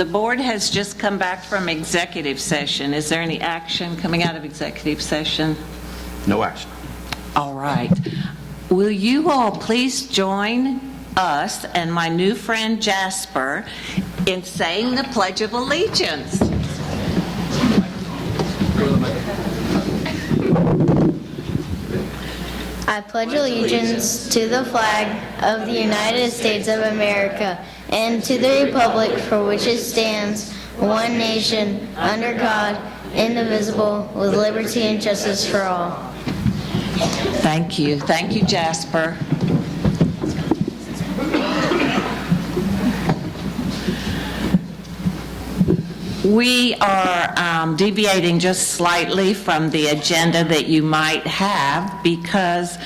The board has just come back from executive session. Is there any action coming out of executive session? No action. All right. Will you all please join us and my new friend Jasper in saying the Pledge of Allegiance? I pledge allegiance to the flag of the United States of America and to the republic for which it stands, one nation, under God, indivisible, with liberty and justice for all. Thank you. Thank you, Jasper. We are deviating just slightly from the agenda that you might have because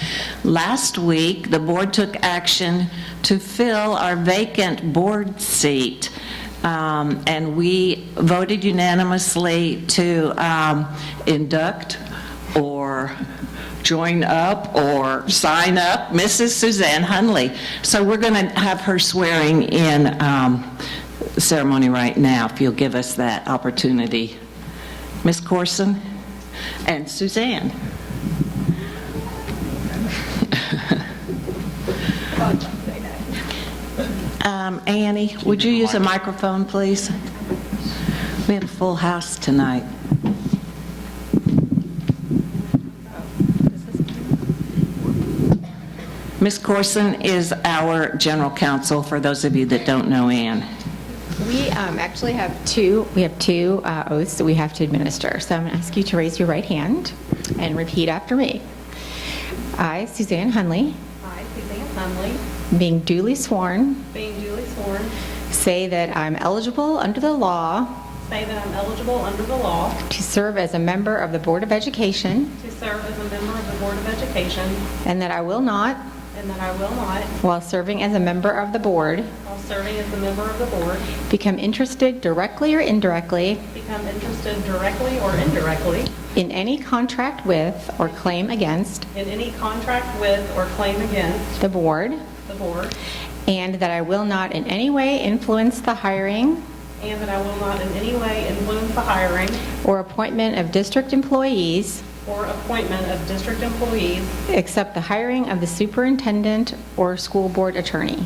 last week the board took action to fill our vacant board seat. And we voted unanimously to induct or join up or sign up Mrs. Suzanne Hunley. So we're going to have her swearing in ceremony right now, if you'll give us that opportunity. Ms. Corson and Suzanne. Annie, would you use a microphone, please? We have a full house tonight. Ms. Corson is our general counsel, for those of you that don't know Ann. We actually have two oaths that we have to administer. So I'm going to ask you to raise your right hand and repeat after me. I, Suzanne Hunley, being duly sworn, say that I'm eligible under the law to serve as a member of the Board of Education, and that I will not, while serving as a member of the board, become interested directly or indirectly in any contract with or claim against the board, and that I will not in any way influence the hiring or appointment of district employees except the hiring of the superintendent or school board attorney.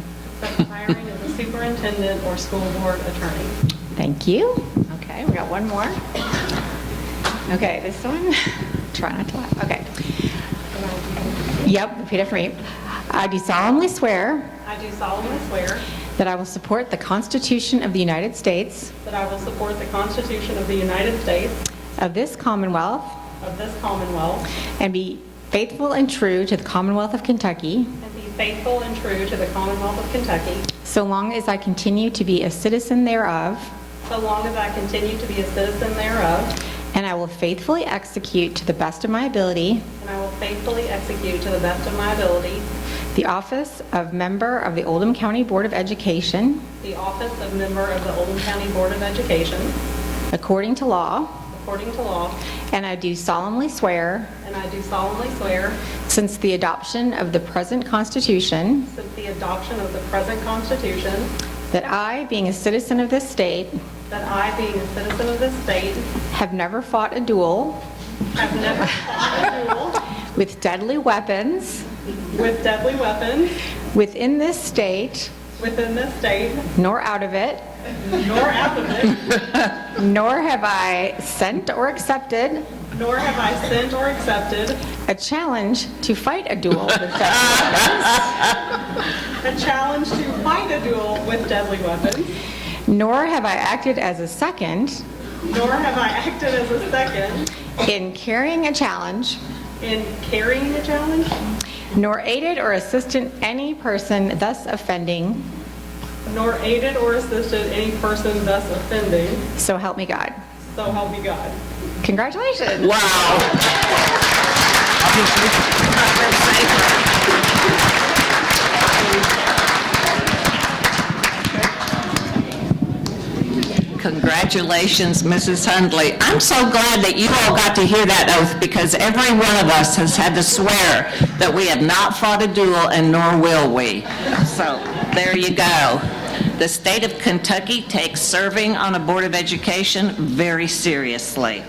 Thank you. Okay, we got one more. Okay, this one. Try not to laugh. Okay. Yep, repeat after me. I do solemnly swear that I will support the Constitution of the United States of this Commonwealth and be faithful and true to the Commonwealth of Kentucky so long as I continue to be a citizen thereof, and I will faithfully execute to the best of my ability the office of member of the Oldham County Board of Education according to law, and I do solemnly swear since the adoption of the present Constitution that I, being a citizen of this state, have never fought a duel with deadly weapons within this state, nor out of it, nor have I sent or accepted a challenge to fight a duel with deadly weapons. Nor have I acted as a second in carrying a challenge, nor aided or assisted any person thus offending, so help me God. Congratulations. Wow. Congratulations, Mrs. Hundley. I'm so glad that you all got to hear that oath because every one of us has had to swear that we have not fought a duel and nor will we. So there you go. the state of Kentucky takes serving on a Board of Education very seriously.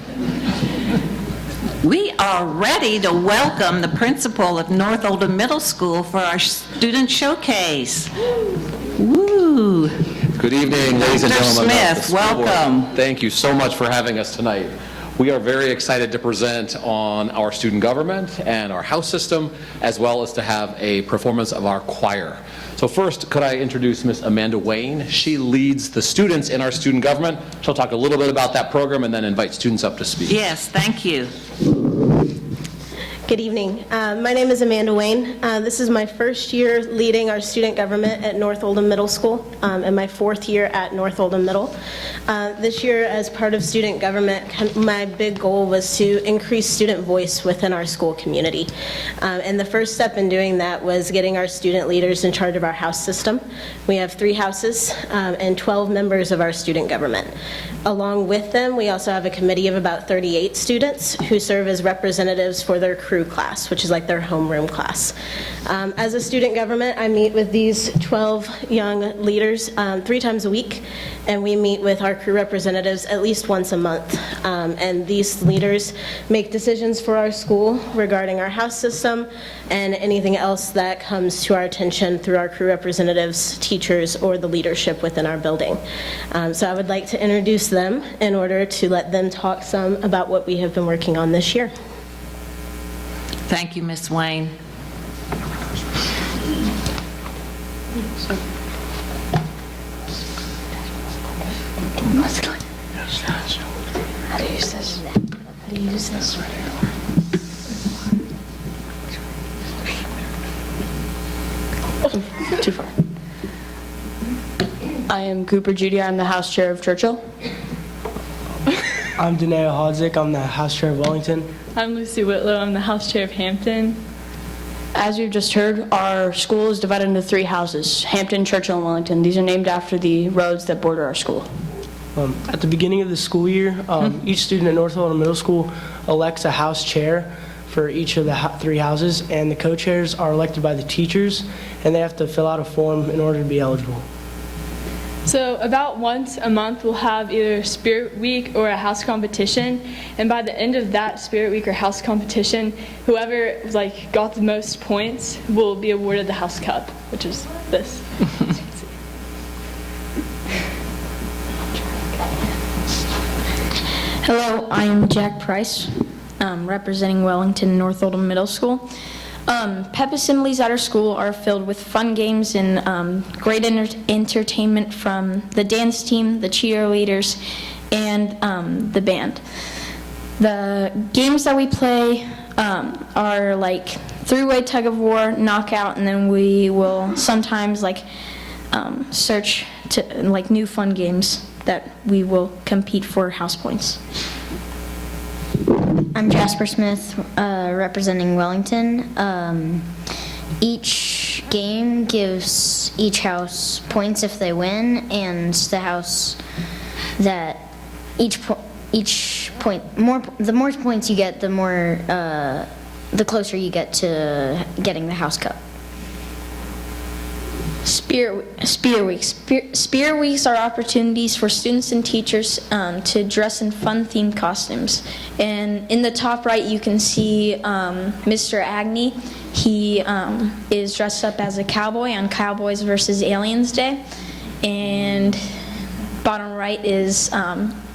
We are ready to welcome the principal of North Oldham Middle School for our student showcase. Woo! Good evening, ladies and Dr. gentlemen. of the Smith, school board. welcome. Thank you so much for having us tonight. We are very excited to present on our student government and our house system, as well as to have a performance of our choir. So first, could I introduce Miss Amanda Wayne? She leads the students in our student government. She'll talk a little bit about that program and then invite students up to speak. Yes, thank you. Good evening. My name is Amanda Wayne. This is my first year leading our student government at North Oldham Middle School, and my fourth year at North Oldham Middle. This year, as part of student government, my big goal was to increase student voice within our school community. And the first step in doing that was getting our student leaders in charge of our house system. We have 3 houses and 12 members of our student government. Along with them, we also have a committee of about 38 students who serve as representatives for their crew class, which is like their homeroom class. As a student government, I meet with these 12 young leaders 3 times a week, and we meet with our crew representatives at least once a month. And these leaders make decisions for our school regarding our house system and anything else that comes to our attention through our crew representatives, teachers, or the leadership within our building. So I would like to introduce them in order to let them talk some about what we have been working on this year. Thank you, Ms. Wayne. How to use this? How to use this? Too far. I am Cooper Judy. I'm the House Chair of Churchill. I'm Danae Hodzik. I'm the House Chair of Wellington. I'm Lucy Whitlow. I'm the House Chair of Hampton. As you've just heard, our school is divided into 3 houses, Hampton, Churchill, and Wellington. These are named after the roads that border our school. At the beginning of the school year, each student at North Oldham Middle School elects a house chair for each of the 3 houses, and the co-chairs are elected by the teachers, and they have to fill out a form in order to be eligible. So about once a month we'll have either a Spirit Week or a house competition, and by the end of that Spirit Week or house competition, whoever got the most points will be awarded the House Cup, which is this. As you can see. Hello, I am Jack Price, representing Wellington North Oldham Middle School. Pep assemblies at our school are filled with fun games and great entertainment from the dance team, the cheerleaders, and the band. The games that we play are like three-way tug of war, knockout, and then we will sometimes search to new fun games that we will compete for house points. I'm Jasper Smith, representing Wellington. Each game gives each house points if they win, and the house that the more points you get, the closer you get to getting the House Cup. Spirit Weeks. Spirit Weeks are opportunities for students and teachers to dress in fun-themed costumes. And in the top right, you can see Mr. Agnew. He is dressed up as a cowboy on Cowboys versus Aliens Day. And bottom right is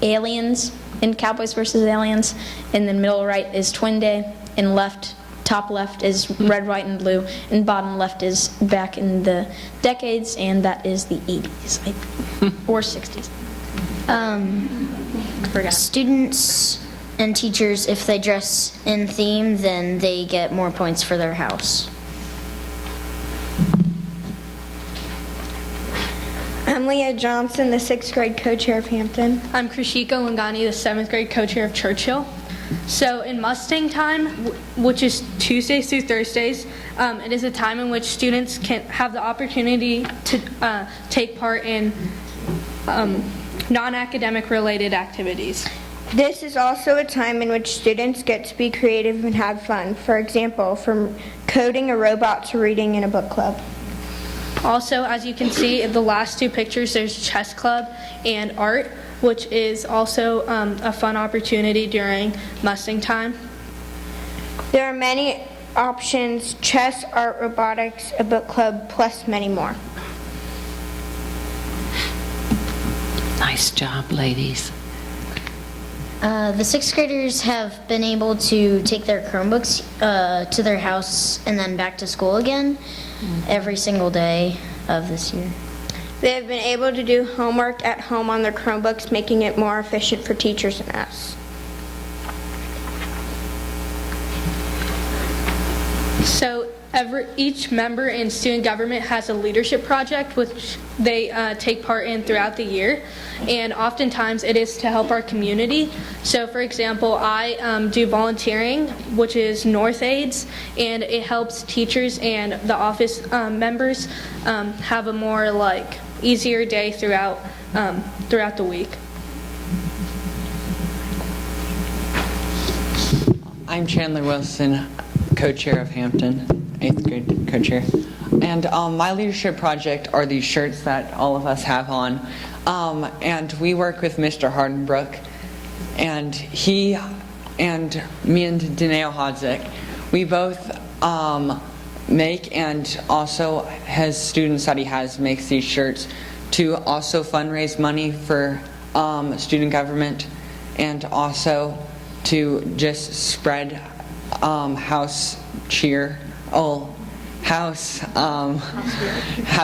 Aliens and Cowboys versus Aliens. And then middle right is Twin Day. And top left is red, white, and blue, and bottom left is back in the decades, and that is the 80s, I think, or 60s. Students and teachers, if they dress in theme, then they get more points for their house. I'm Leah Johnson, the 6th grade co-chair of Hampton. I'm Krishika Langani, the 7th grade co-chair of Churchill. So in Mustang time, which is Tuesdays through Thursdays, it is a time in which students can have the opportunity to take part in non-academic related activities. This is also a time in which students get to be creative and have fun. For example, from coding a robot to reading in a book club. Also, as you can see in the last two pictures, there's chess club and art, which is also a fun opportunity during Mustang time. There are many options: chess, art, robotics, a book club, plus many more. Nice job, ladies. The sixth graders have been able to take their Chromebooks to their house and then back to school again every single day of this year. They have been able to do homework at home on their Chromebooks, making it more efficient for teachers and us. So each member in student government has a leadership project which they take part in throughout the year, and oftentimes it is to help our community. So for example, I do volunteering, which is North Aids, and it helps teachers and the office members have a more easier day throughout the week. I'm Chandler Wilson, co-chair of Hampton, 8th grade co-chair. And my leadership project are these shirts that all of us have on. And we work with Mr. Hardenbrook, and he and me and Daneo Hodzik, we both make, and also has students that he has makes these shirts to also fundraise money for student government, and also to just spread house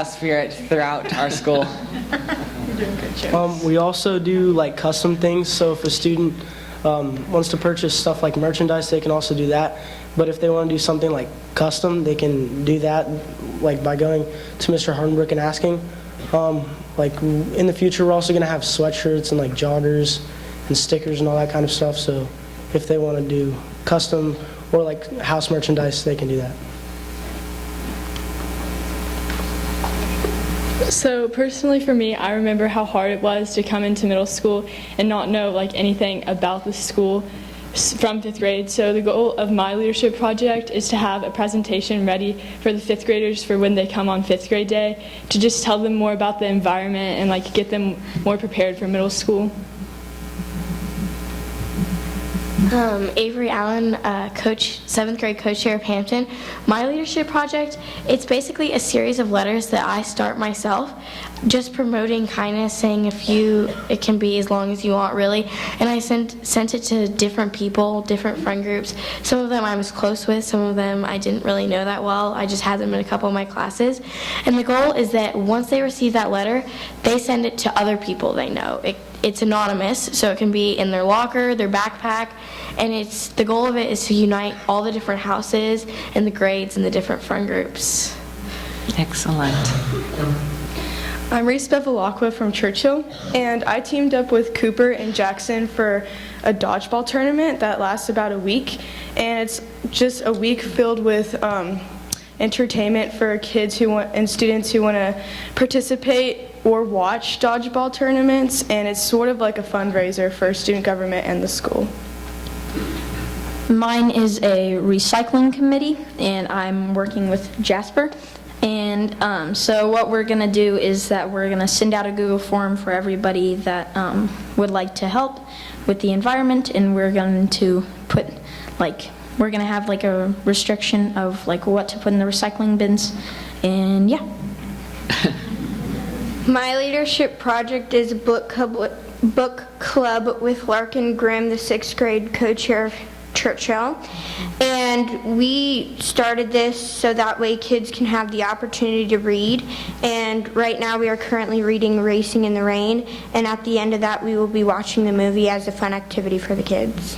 spirit throughout our school. We also do custom things, so if a student wants to purchase stuff like merchandise, they can also do that. But if they want to do something like custom, they can do that by going to Mr. Hardenbrook and asking. In the future, we're also going to have sweatshirts and joggers and stickers and all that kind of stuff, so if they want to do custom or house merchandise, they can do that. So personally for me, I remember how hard it was to come into middle school and not know anything about the school from 5th grade. So the goal of my leadership project is to have a presentation ready for the 5th graders for when they come on 5th grade day, to just tell them more about the environment and get them more prepared for middle school. Avery Allen, coach, 7th grade co-chair of Hampton. My leadership project, it's basically a series of letters that I start myself, just promoting kindness, saying it can be as long as you want, really. And I sent it to different people, different friend groups. Some of them I was close with, some of them I didn't really know that well. I just had them in a couple of my classes. And the goal is that once they receive that letter, they send it to other people they know. It's anonymous, so it can be in their locker, their backpack, and the goal of it is to unite all the different houses and the grades and the different friend groups. Excellent. I'm Reese Bevilacqua from Churchill, and I teamed up with Cooper and Jackson for a dodgeball tournament that lasts about a week, and it's just a week filled with entertainment for kids and students who want to participate or watch dodgeball tournaments, and it's sort of like a fundraiser for student government and the school. Mine is a recycling committee, and I'm working with Jasper. And so what we're going to do is that we're going to send out a Google form for everybody that would like to help with the environment, and we're going to put we're going to have a restriction of what to put in the recycling bins, and yeah. My leadership project is a book club with Larkin Grimm, the 6th grade co-chair of Churchill. And we started this so that way kids can have the opportunity to read. And right now we are currently reading Racing in the Rain. And at the end of that, we will be watching the movie as a fun activity for the kids.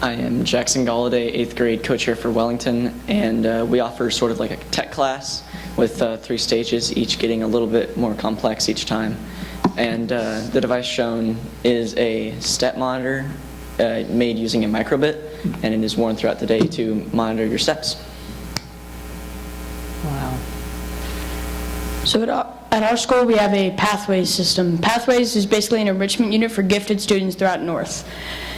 I am Jackson Galladay, 8th grade co-chair for Wellington, and we offer sort of a tech class with 3 stages, each getting a little bit more complex each time. And the device shown is a step monitor made using a microbit, and it is worn throughout the day to monitor your steps. Wow. So at our school, we have a Pathways system. Pathways is basically an enrichment unit for gifted students throughout North.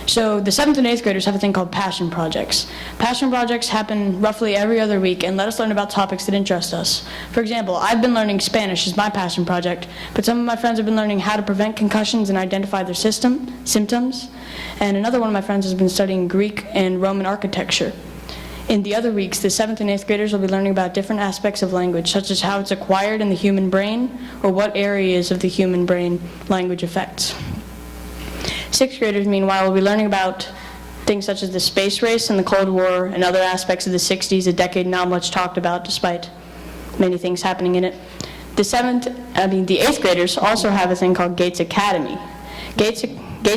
So the 7th and 8th graders have a thing called passion projects. Passion projects happen roughly every other week and let us learn about topics that interest us. For example, I've been learning Spanish as my passion project, but some of my friends have been learning how to prevent concussions and identify their symptoms. And another one of my friends has been studying Greek and Roman architecture. In the other weeks, the 7th and 8th graders will be learning about different aspects of language, such as how it's acquired in the human brain or what areas of the human brain language affects. 6th graders, meanwhile, will be learning about things such as the space race and the Cold War and other aspects of the 60s, a decade not much talked about despite many things happening in it. The 8th graders also have a thing called Gates Academy. Gates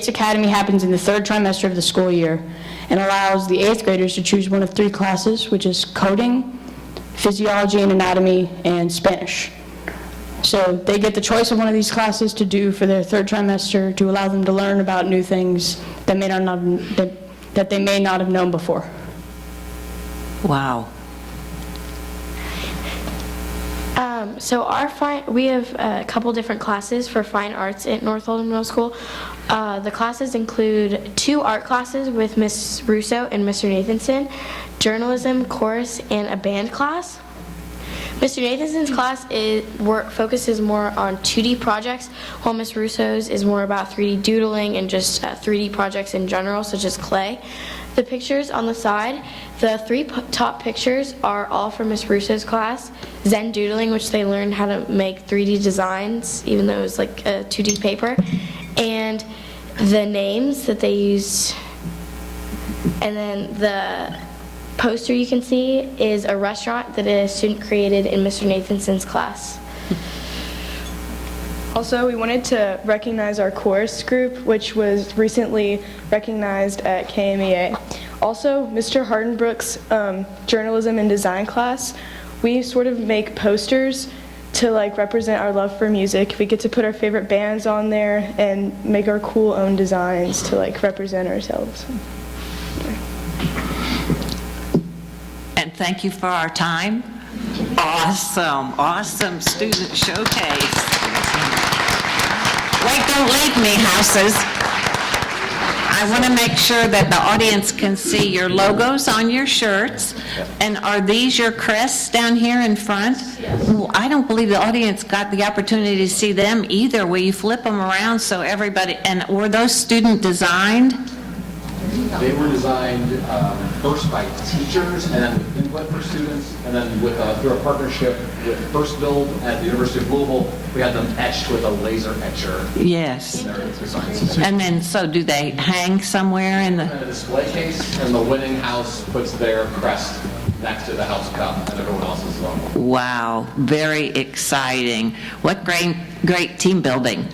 Academy happens in the 3rd trimester of the school year and allows the 8th graders to choose one of 3 classes, which is coding, physiology and anatomy, and Spanish. So they get the choice of one of these classes to do for their 3rd trimester to allow them to learn about new things that they may not have known before. Wow. So we have a couple different classes for fine arts at North Oldham Middle School. The classes include 2 art classes with Ms. Russo and Mr. Nathanson, journalism, chorus, and a band class. Mr. Nathanson's class focuses more on 2D projects, while Ms. Russo's is more about 3D doodling and just 3D projects in general, such as clay. The pictures on the side, the 3 top pictures are all from Ms. Russo's class. Zen doodling, which they learned how to make 3D designs, even though it was like a 2D paper. And the names that they used. And then the poster you can see is a restaurant that a student created in Mr. Nathanson's class. Also, we wanted to recognize our chorus group, which was recently recognized at KMEA. Also, Mr. Hardenbrook's journalism and design class, we sort of make posters to represent our love for music. We get to put our favorite bands on there and make our cool own designs to represent ourselves. And thank you for our time. Awesome student showcase. Wait, don't leave me, houses. I want to make sure that the audience can see your logos on your shirts. And are these your crests down here in front? Well, I don't believe the audience got the opportunity to see them either. Will you flip them around so everybody, and were those student designed? They were designed first by teachers and then with input for students, and then through a partnership with First Build at the University of Louisville, we had them etched with a laser etcher. Yes. And then, so do they hang somewhere in A display case, and the winning house puts their crest next to the house cup, and everyone else is on. Wow, very exciting. What great team building.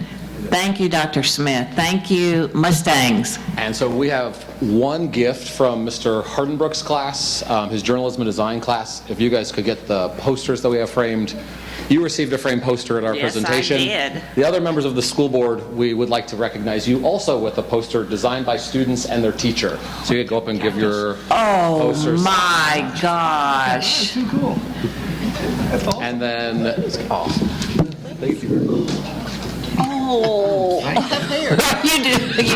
Thank you, Dr. Smith. Thank you, Mustangs. And so we have one gift from Mr. Hardenbrook's class, his journalism and design class. If you guys could get the posters that we have framed. You received a framed poster at our presentation. Yes, I did. The other members of the school board, we would like to recognize you also with a poster designed by students and their teacher. So you could go up and give your posters. Oh my gosh. Too cool. And then, thank you. Oh, you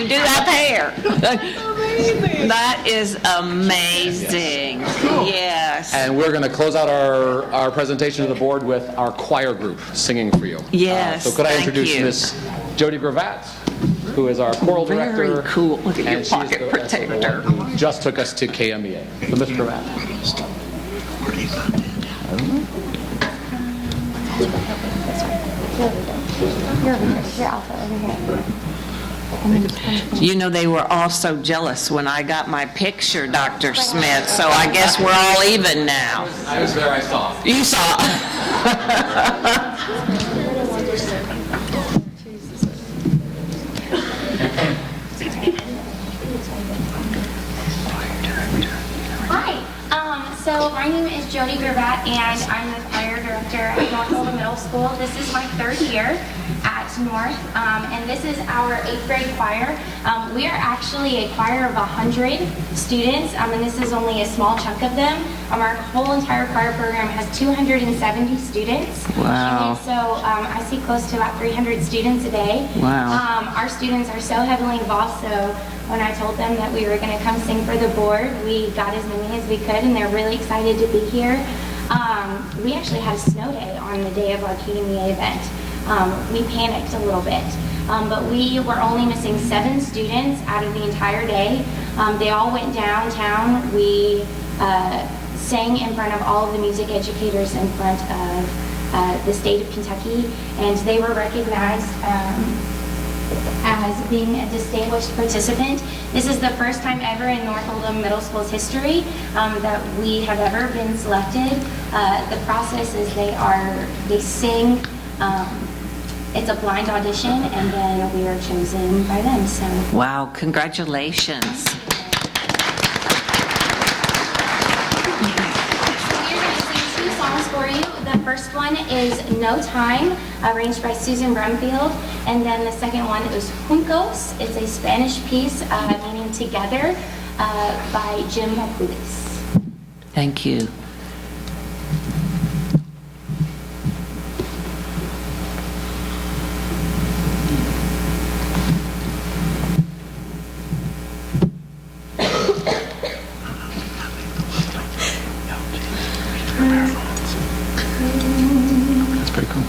do have hair. Amazing. That is amazing. Yes. And we're going to close out our presentation to the board with our choir group singing for you. Yes, so could I thank introduce you. Miss Jody Gravatt, who is our choral director. Very cool. Look at your and she's pocket protector. Who just took us to KMEA. So Miss Gravatt. You know, they were all so jealous when I got my picture, Dr. Smith, so I guess we're all even now. I was there, I saw. You saw. Hi, so my name is Jody Gravatt, and I'm the choir director at North Oldham Middle School. This is my 3rd year at North, and this is our 8th grade choir. We are actually a choir of 100 students, and this is only a small chunk of them. Our whole entire choir program has 270 students. Wow. And so I see close to about 300 students a day. Wow. Our students are so heavily involved, so when I told them that we were going to come sing for the board, we got as many as we could, and they're really excited to be here. We actually had a snow day on the day of our KMEA event. We panicked a little bit, but we were only missing 7 students out of the entire day. They all went downtown. We sang in front of all of the music educators in front of the state of Kentucky, and they were recognized as being a distinguished participant. This is the first time ever in North Oldham Middle School's history that we have ever been selected. The process is they sing, it's a blind audition, and then we are chosen by them. So Wow, congratulations. for you. The first one is No Time, arranged by Susan Brumfield, and then the second one is Juntos. It's a Spanish piece meaning together by Jim Baculis. Thank you. That's pretty cool.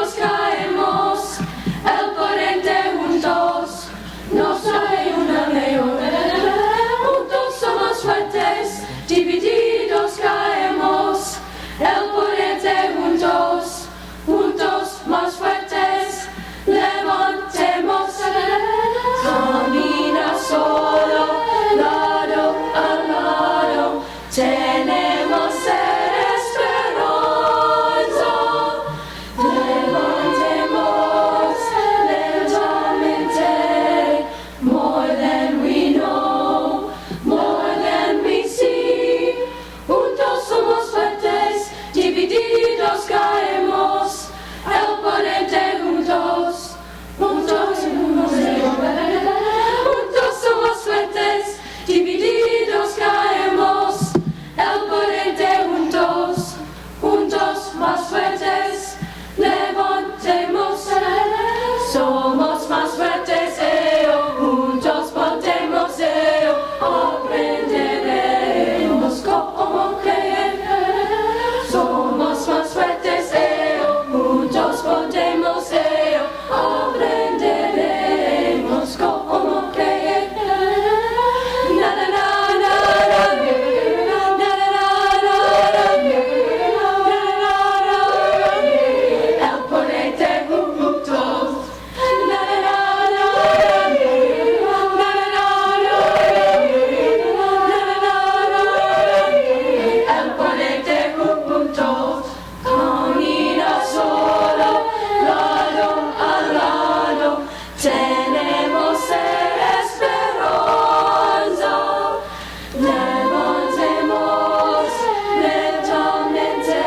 divididos caemos, el ponente juntos nos trae una mejor. Juntos somos fuertes, divididos caemos, el ponente juntos, juntos más fuertes, levantemos. Camina solo, lado a lado, tenemos esperanza. Levantemos lentamente, more than we know, more than we see. Juntos somos fuertes, divididos caemos, el ponente juntos, juntos somos fuertes, divididos caemos, el ponente juntos, juntos más fuertes, levantemos. Somos más fuertes, juntos podemos, aprenderemos como creer. Somos más fuertes, juntos podemos, aprenderemos como creer. Na na na na na, na na na na na, el ponente juntos. Na na na na, na na na, el ponente juntos. Camina solo, lado a lado, tenemos esperanza. Levantemos lentamente,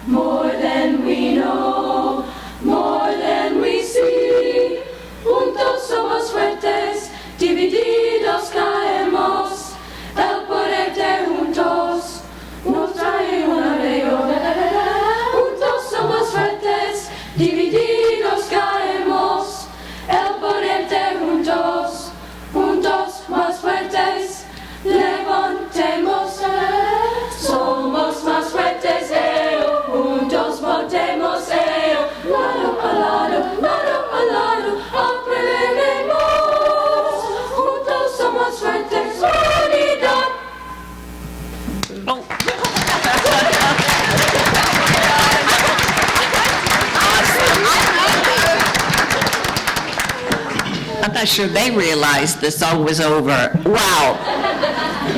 more than we know, more than we see. Juntos somos fuertes, divididos caemos, el ponente juntos nos trae una mejor. Juntos somos fuertes, divididos caemos, el ponente juntos, juntos más fuertes, levantemos. Somos más fuertes, juntos podemos, lado a lado, lado a lado, aprenderemos. Juntos somos fuertes, unidad. I'm not sure they realized the song was over. Wow.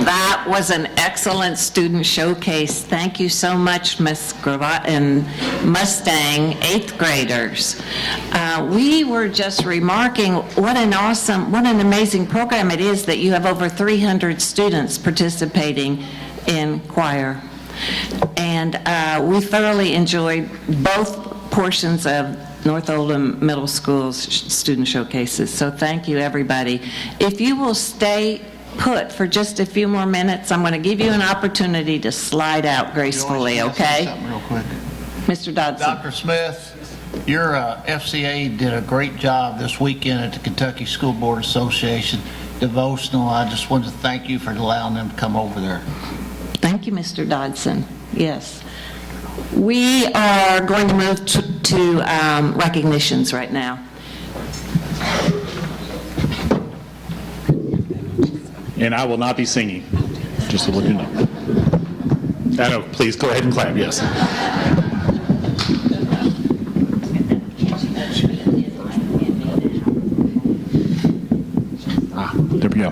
That was an excellent student showcase. Thank you so much, Ms. Gravatt and Mustang, 8th graders. We were just remarking what an amazing program it is that you have over 300 students participating in choir. And we thoroughly enjoyed both portions of North Oldham Middle School's student showcases. So thank you, everybody. If you will stay put for just a few more minutes, I'm going to give you an opportunity to slide out gracefully, okay? Something real quick. Mr. Dodson. Dr. Smith, your FCA did a great job this weekend at the Kentucky School Board Association devotional. I just wanted to thank you for allowing them to come over there. Thank you, Mr. Dodson. Yes. We are going to move to recognitions right now. And I will not be singing, just to let you know. I know, please go ahead and clap, yes. There we go.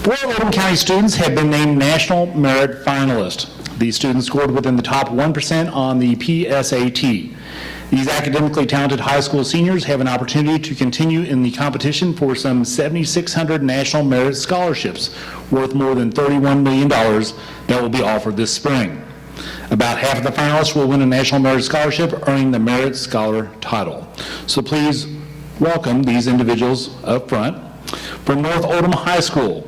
Four Oldham County students have been named National Merit Finalists. These students scored within the top 1% on the PSAT. These academically talented high school seniors have an opportunity to continue in the competition for some 7,600 National Merit Scholarships worth more than $31 million that will be offered this spring. About half of the finalists will win a National Merit Scholarship, earning the Merit Scholar title. So please welcome these individuals up front. From North Oldham High School,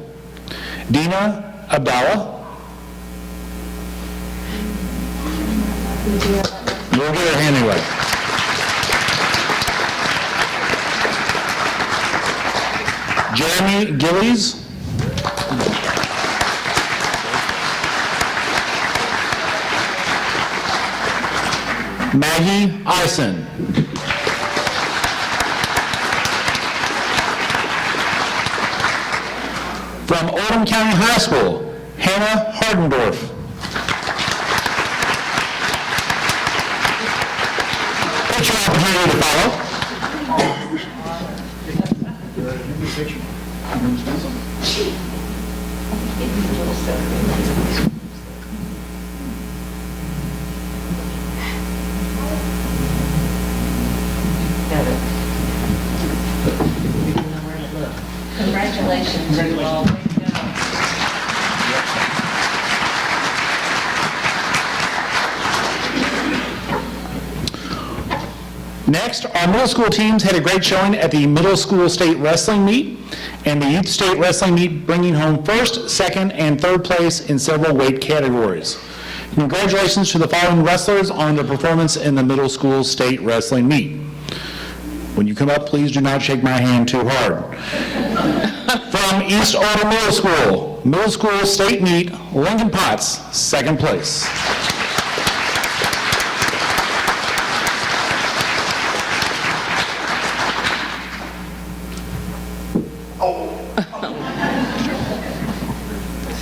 Dina Abdallah. You'll get her hand anyway. Jeremy Gillies. Maggie Eisen. From Oldham County High School, Hannah Hardendorf. Get your opportunity to follow. Congratulations. Congratulations. Next, our middle school teams had a great showing at the middle school state wrestling meet and the youth state wrestling meet, bringing home first, second, and third place in several weight categories. Congratulations to the following wrestlers on their performance in the middle school state wrestling meet. When you come up, please do not shake my hand too hard. From East Oldham Middle School state meet, Lincoln Potts, second place.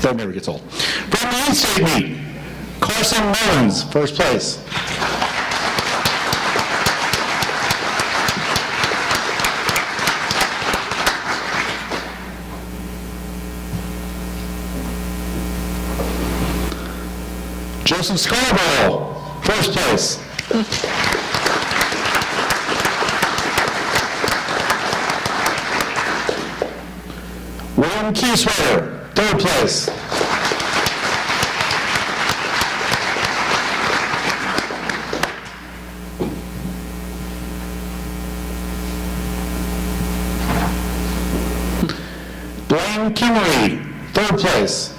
Third never gets old. From the youth state meet, Carson Mullins, first place. Joseph Scarborough, first place. William Keysweater, third place. Blaine Kimmery, third place.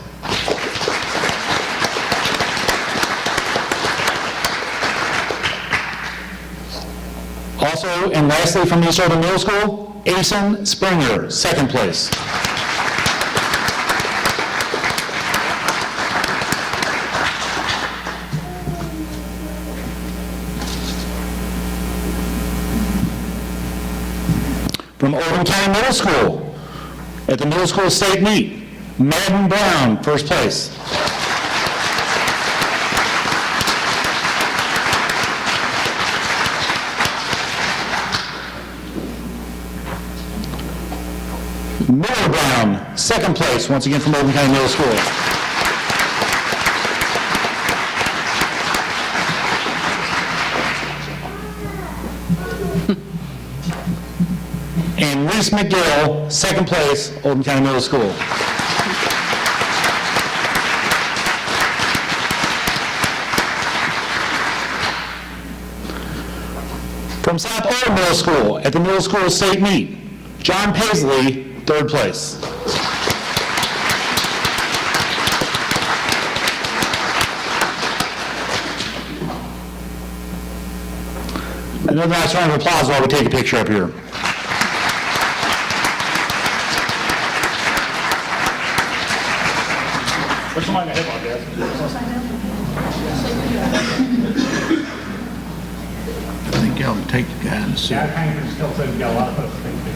Also, and lastly, from East Oldham Middle School, Asen Springer, second place. From Oldham County Middle School, at the middle school state meet, Madden Brown, first place. Miller Brown, second place, once again from Oldham County Middle School. And Reese McGill, second place, Oldham County Middle School. From South Oldham Middle School, at the middle school state meet, John Paisley, third place. Another nice round of applause while we take a picture up here. Where's the mic? I think y'all can take the guy in the suit. Yeah, I kind of still think we got a lot of folks to think of.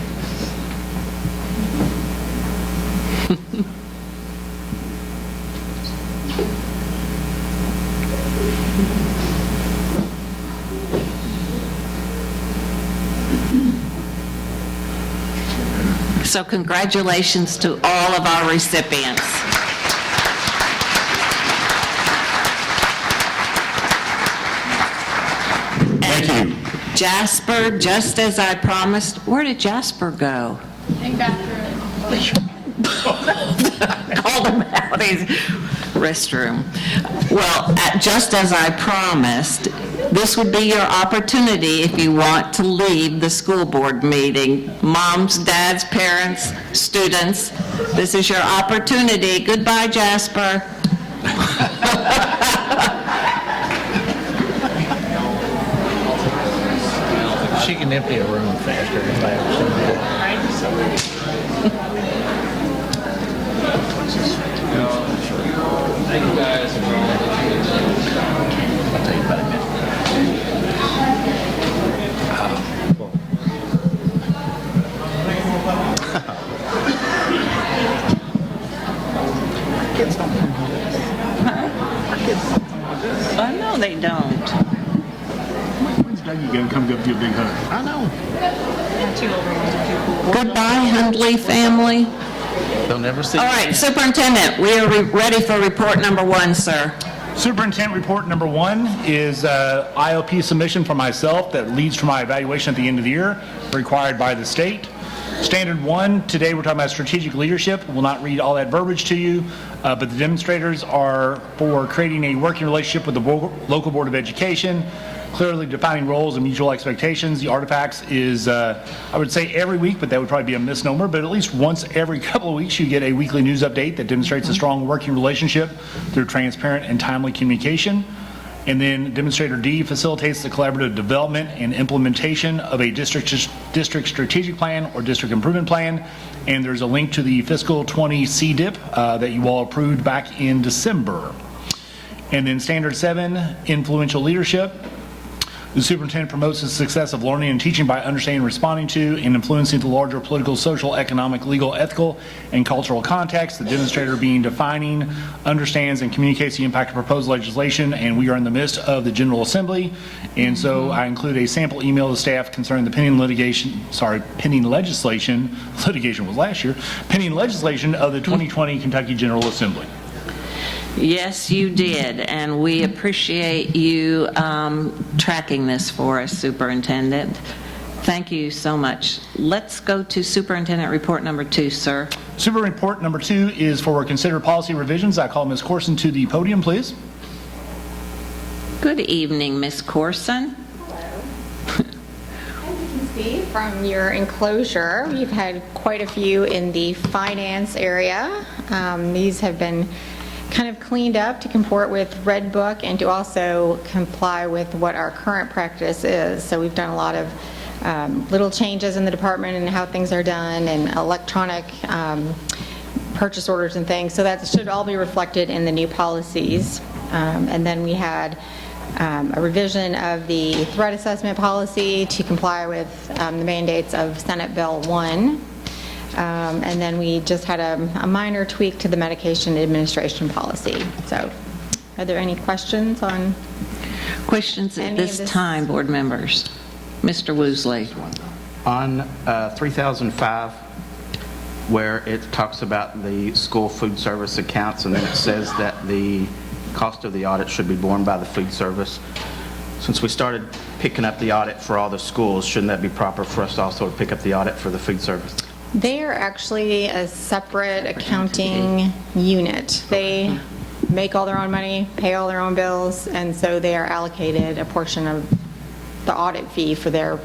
So congratulations to all of our recipients. Thank you. Jasper, just as I promised, where did Jasper go? Called him out, he's restroom. Well, just as I promised, this would be your opportunity if you want to leave the school board meeting. Moms, dads, parents, students, this is your opportunity. Goodbye, Jasper. She can empty a room faster if I ever seen that. Thank you guys. I'll tell you about it. No, they don't. When's Dougie going to come give you a big hug? I know. Goodbye, Hundley family. They'll never see. All right, Superintendent, we are ready for report number 1, sir. Superintendent report number 1 is IOP submission for myself that leads to my evaluation at the end of the year, required by the state. Standard 1, today we're talking about strategic leadership. We'll not read all that verbiage to you, but the demonstrators are for creating a working relationship with the local Board of Education, clearly defining roles and mutual expectations. The artifacts is, I would say every week, but that would probably be a misnomer, but at least once every couple of weeks you get a weekly news update that demonstrates a strong working relationship through transparent and timely communication. And then Demonstrator D facilitates the collaborative development and implementation of a district strategic plan or district improvement plan. And there's a link to the fiscal 20 CDIP that you all approved back in December. And then Standard 7, influential leadership. The superintendent promotes the success of learning and teaching by understanding, responding to, and influencing the larger political, social, economic, legal, ethical, and cultural context. The demonstrator being defining, understands, and communicates the impact of proposed legislation, and we are in the midst of the General Assembly. And so I include a sample email to staff concerning the pending legislation was last year, pending legislation of the 2020 Kentucky General Assembly. Yes, you did, and we appreciate you tracking this for us, Superintendent. Thank you so much. Let's go to Superintendent Report number 2, sir. Super Report number 2 is for consider policy revisions. I call Ms. Corson to the podium, please. Good evening, Ms. Corson. See from your enclosure, we've had quite a few in the finance area. These have been kind of cleaned up to comport with Red Book and to also comply with what our current practice is. So we've done a lot of little changes in the department and how things are done, and electronic purchase orders and things. So that should all be reflected in the new policies. And then we had a revision of the threat assessment policy to comply with the mandates of Senate Bill 1. And then we just had a minor tweak to the medication administration policy. So are there any questions on questions at this time, board members? Mr. Woosley. On 3005, where it talks about the school food service accounts, and then it says that the cost of the audit should be borne by the food service. Since we started picking up the audit for all the schools, shouldn't that be proper for us to also pick up the audit for the food service? They are actually a separate accounting unit. They make all their own money, pay all their own bills, and so they are allocated a portion of the audit fee for their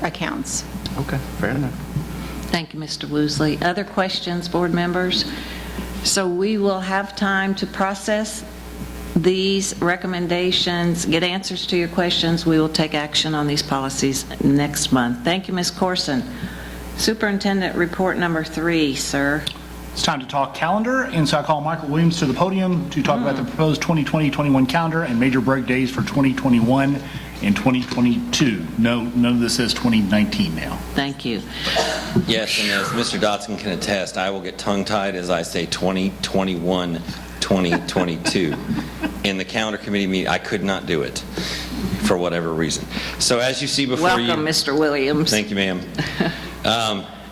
accounts. Okay, fair enough. Thank you, Mr. Woosley. Other questions, board members? So we will have time to process these recommendations, get answers to your questions. We will take action on these policies next month. Thank you, Ms. Corson. Superintendent Report number 3, sir. It's time to talk calendar, and so I call Michael Williams to the podium to talk about the proposed 2020-21 calendar and major break days for 2021 and 2022. No, none of this says 2019 now. Thank you. Yes, and as Mr. Dotson can attest, I will get tongue-tied as I say 2021, 2022. In the calendar committee meeting, I could not do it for whatever reason. So as you see before Welcome, Mr. Williams. Thank you, ma'am.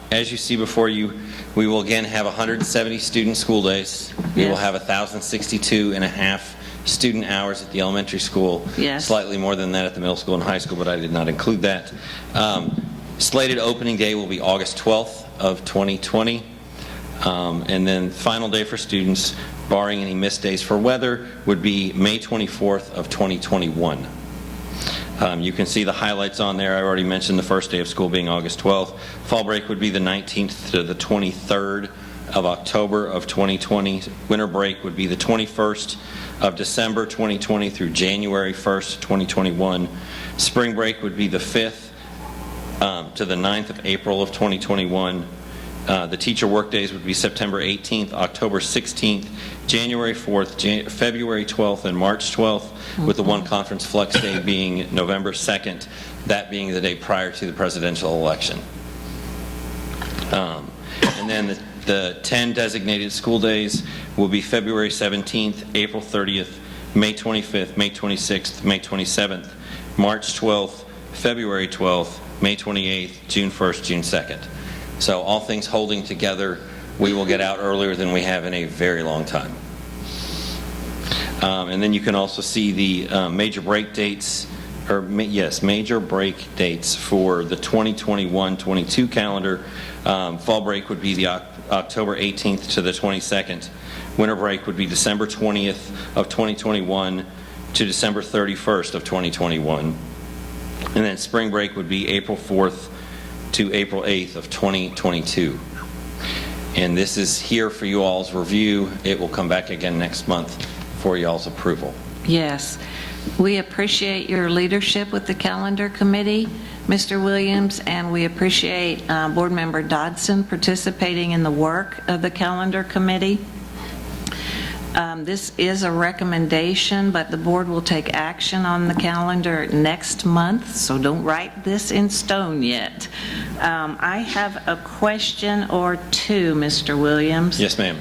As you see before you, we will again have 170 student school days. We will have 1,062 and a half student hours at the elementary school. Yes. Slightly more than that at the middle school and high school, but I did not include that. Slated opening day will be August 12th of 2020. And then final day for students, barring any missed days for weather, would be May 24th of 2021. You can see the highlights on there. I already mentioned the first day of school being August 12th. Fall break would be the 19th to the 23rd of October of 2020. Winter break would be the 21st of December 2020 through January 1st, 2021. Spring break would be the 5th to the 9th of April of 2021. The teacher work days would be September 18th, October 16th, January 4th, February 12th, and March 12th, with the one conference flex day being November 2nd, that being the day prior to the presidential election. And then the 10 designated school days will be February 17th, April 30th, May 25th, May 26th, May 27th, March 12th, February 12th, May 28th, June 1st, June 2nd. So all things holding together, we will get out earlier than we have in a very long time. And then you can also see the major break dates, major break dates for the 2021-22 calendar. Fall break would be the October 18th to the 22nd. Winter break would be December 20th of 2021 to December 31st of 2021. And then spring break would be April 4th to April 8th of 2022. And this is here for you all's review. It will come back again next month for y'all's approval. Yes. We appreciate your leadership with the calendar committee, Mr. Williams, and we appreciate Board Member Dodson participating in the work of the calendar committee. This is a recommendation, but the board will take action on the calendar next month, so don't write this in stone yet. I have a question or two, Mr. Williams. Yes, ma'am.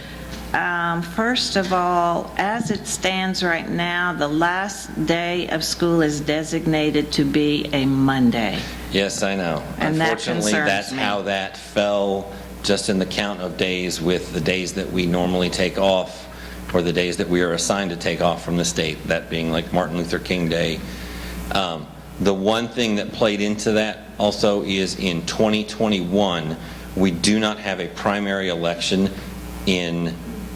First of all, as it stands right now, the last day of school is designated to be a Monday. Yes, I know. And that Unfortunately, concerns that's me. how that fell, just in the count of days with the days that we normally take off, or the days that we are assigned to take off from the state, that being like Martin Luther King Day. The one thing that played into that also is in 2021, we do not have a primary election in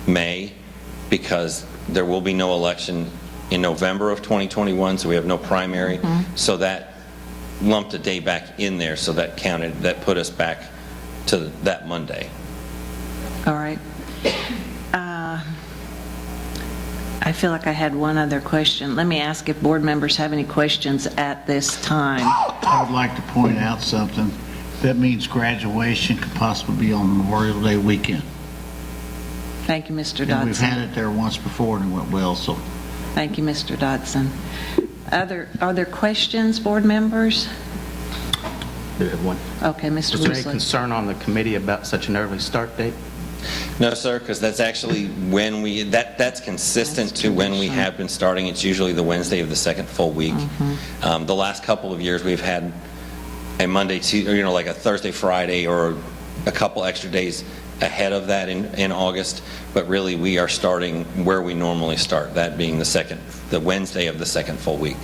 May because there will be no election in November of 2021, so we have no primary. So that lumped a day back in there, so that counted, that put us back to that Monday. All right. I feel like I had one other question. Let me ask if board members have any questions at this time. I would like to point out something. That means graduation could possibly be on Memorial Day weekend. Thank you, Mr. And we've Dodson. had it there once before and it went well, so. Thank you, Mr. Dodson. Are there questions, board members? We have one. Okay, Mr. Was there any Woosley. concern on the committee about such an early start date? No, sir, because that's actually when that's consistent to when we have been starting. It's usually the Wednesday of the second full week. The last couple of years, we've had a Monday, Tuesday, like a Thursday, Friday, or a couple extra days ahead of that in August. But really, we are starting where we normally start, that being the Wednesday of the second full week.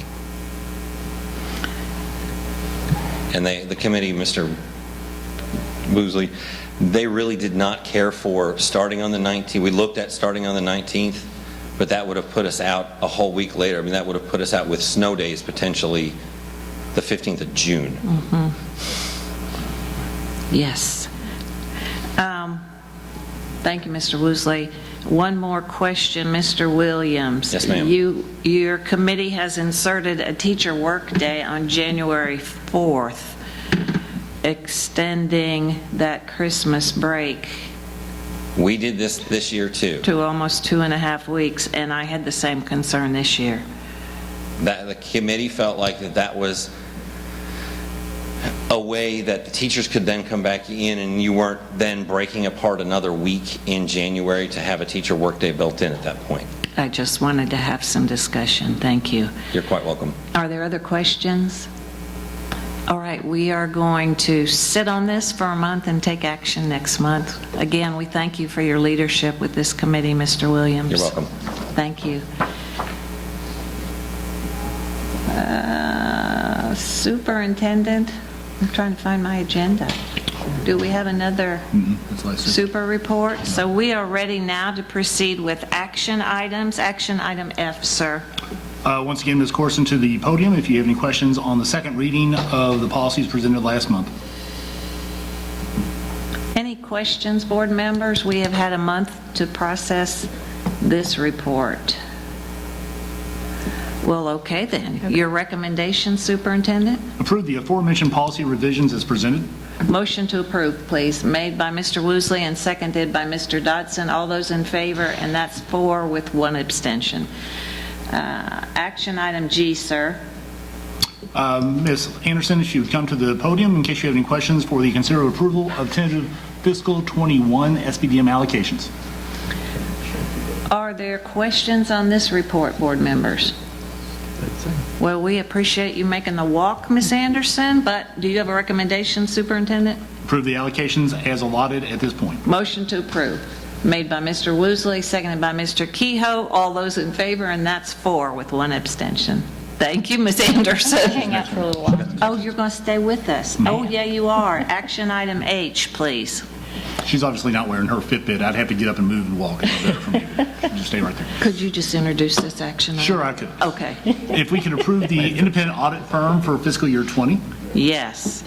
And the committee, Mr. Woosley, they really did not care for starting on the 19th. We looked at starting on the 19th, but that would have put us out a whole week later. I mean, that would have put us out with snow days potentially the 15th of June. Yes. Thank you, Mr. Woosley. One more question, Mr. Williams. Yes, ma'am. Your committee has inserted a teacher work day on January 4th, extending that Christmas break We did this year too. to almost 2.5 weeks, and I had the same concern this year. That the committee felt like that was a way that the teachers could then come back in and you weren't then breaking apart another week in January to have a teacher workday built in at that point. I just wanted to have some discussion. Thank you. You're quite welcome. Are there other questions? All right, we are going to sit on this for a month and take action next month. Again, we thank you for your leadership with this committee, Mr. Williams. You're welcome. Thank you. Superintendent, I'm trying to find my agenda. Do we have another super report? So we are ready now to proceed with action items. Action item F, sir. Once again, Ms. Corson to the podium if you have any questions on the second reading of the policies presented last month. Any questions, board members? We have had a month to process this report. Well, okay then. Your recommendation, Superintendent? Approve the aforementioned policy revisions as presented. Motion to approve, please. Made by Mr. Woosley and seconded by Mr. Dodson. All those in favor, and that's 4 with 1 abstention. Action item G, sir. Ms. Anderson, if you would come to the podium in case you have any questions for the considered approval of tentative fiscal 21 SPDM allocations. Are there questions on this report, board members? Well, we appreciate you making the walk, Ms. Anderson, but do you have a recommendation, Superintendent? Approve the allocations as allotted at this point. Motion to approve. Made by Mr. Woosley, seconded by Mr. Kehoe. All those in favor, and that's 4 with 1 abstention. Thank you, Ms. Anderson. Hang out for a little while. Oh, you're going to stay with us? Oh, yeah, you are. Action item H, please. She's obviously not wearing her Fitbit. I'd have to get up and move and walk. It's better for me. Just stay right there. Could you just introduce this action item? Sure, I could. Okay. If we could approve the independent audit firm for fiscal year 20. Yes.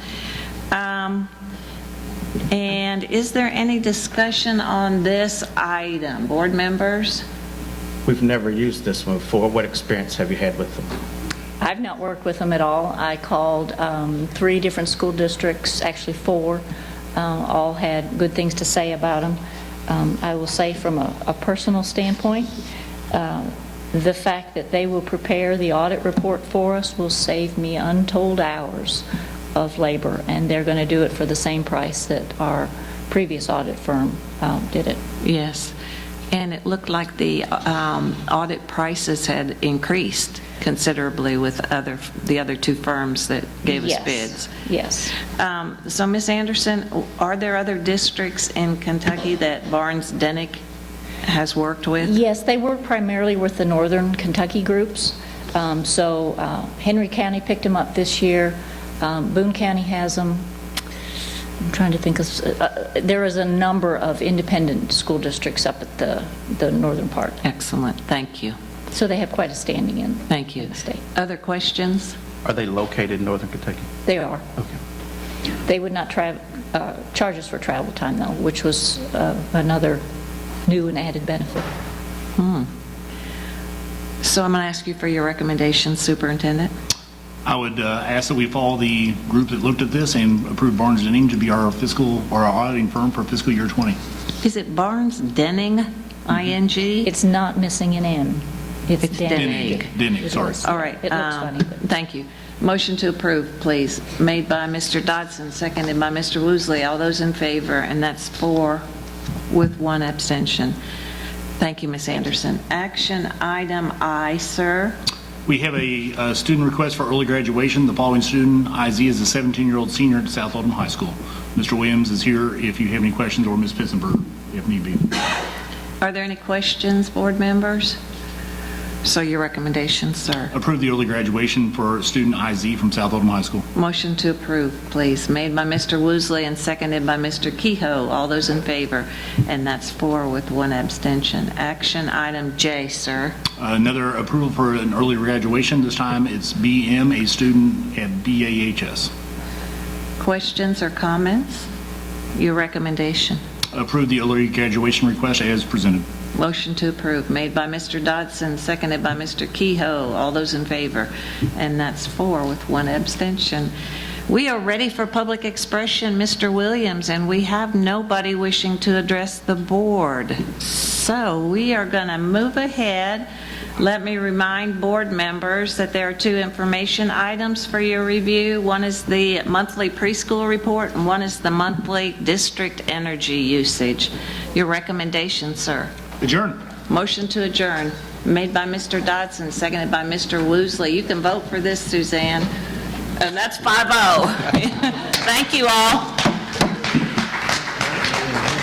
And is there any discussion on this item? Board members? We've never used this one before. What experience have you had with them? I've not worked with them at all. I called 3 different school districts, actually 4. All had good things to say about them. I will say from a personal standpoint, the fact that they will prepare the audit report for us will save me untold hours of labor, and they're going to do it for the same price that our previous audit firm did it. Yes. And it looked like the audit prices had increased considerably with the other 2 firms that gave us bids. Yes. So, Ms. Anderson, are there other districts in Kentucky that Barnes-Denick has worked with? Yes, they work primarily with the Northern Kentucky groups. Henry County picked them up this year. Boone County has them. I'm trying to think of, there is a number of independent school districts up at the northern part. Excellent, thank you. So they have quite a standing in Thank you. the state. Other questions? Are they located in northern Kentucky? They are. Okay. They would not charge us for travel time, though, which was another new and added benefit. So I'm going to ask you for your recommendation, Superintendent. I would ask that we follow the group that looked at this and approve Barnes-Denning to be our auditing firm for fiscal year 20. Is it Barnes-Denning, I-N-G? It's not missing an N. It's Denning. Denning, sorry. All right. It looks funny. Thank you. Motion to approve, please. Made by Mr. Dodson, seconded by Mr. Woosley. All those in favor, and that's 4 with 1 abstention. Thank you, Ms. Anderson. Action item I, sir. We have a student request for early graduation. The following student, IZ, is a 17-year-old senior at South Oldham High School. Mr. Williams is here if you have any questions, or Ms. Pitsenberg, if need be. Are there any questions, board members? So your recommendation, sir. Approve the early graduation for student IZ from South Oldham High School. Motion to approve, please. Made by Mr. Woosley and seconded by Mr. Kehoe. All those in favor, and that's 4 with 1 abstention. Action item J, sir. Another approval for an early graduation. This time it's BM, a student at BAHS. Questions or comments? Your recommendation. Approve the early graduation request as presented. Motion to approve, made by Mr. Dodson, seconded by Mr. Kehoe. All those in favor, and that's 4 with 1 abstention. We are ready for public expression, Mr. Williams, and we have nobody wishing to address the board. So we are going to move ahead. Let me remind board members that there are 2 information items for your review. One is the monthly preschool report, and one is the monthly district energy usage. Your recommendation, sir? Adjourn. Motion to adjourn, made by Mr. Dodson, seconded by Mr. Woosley. You can vote for this, Suzanne. And that's 5-0. Thank you all.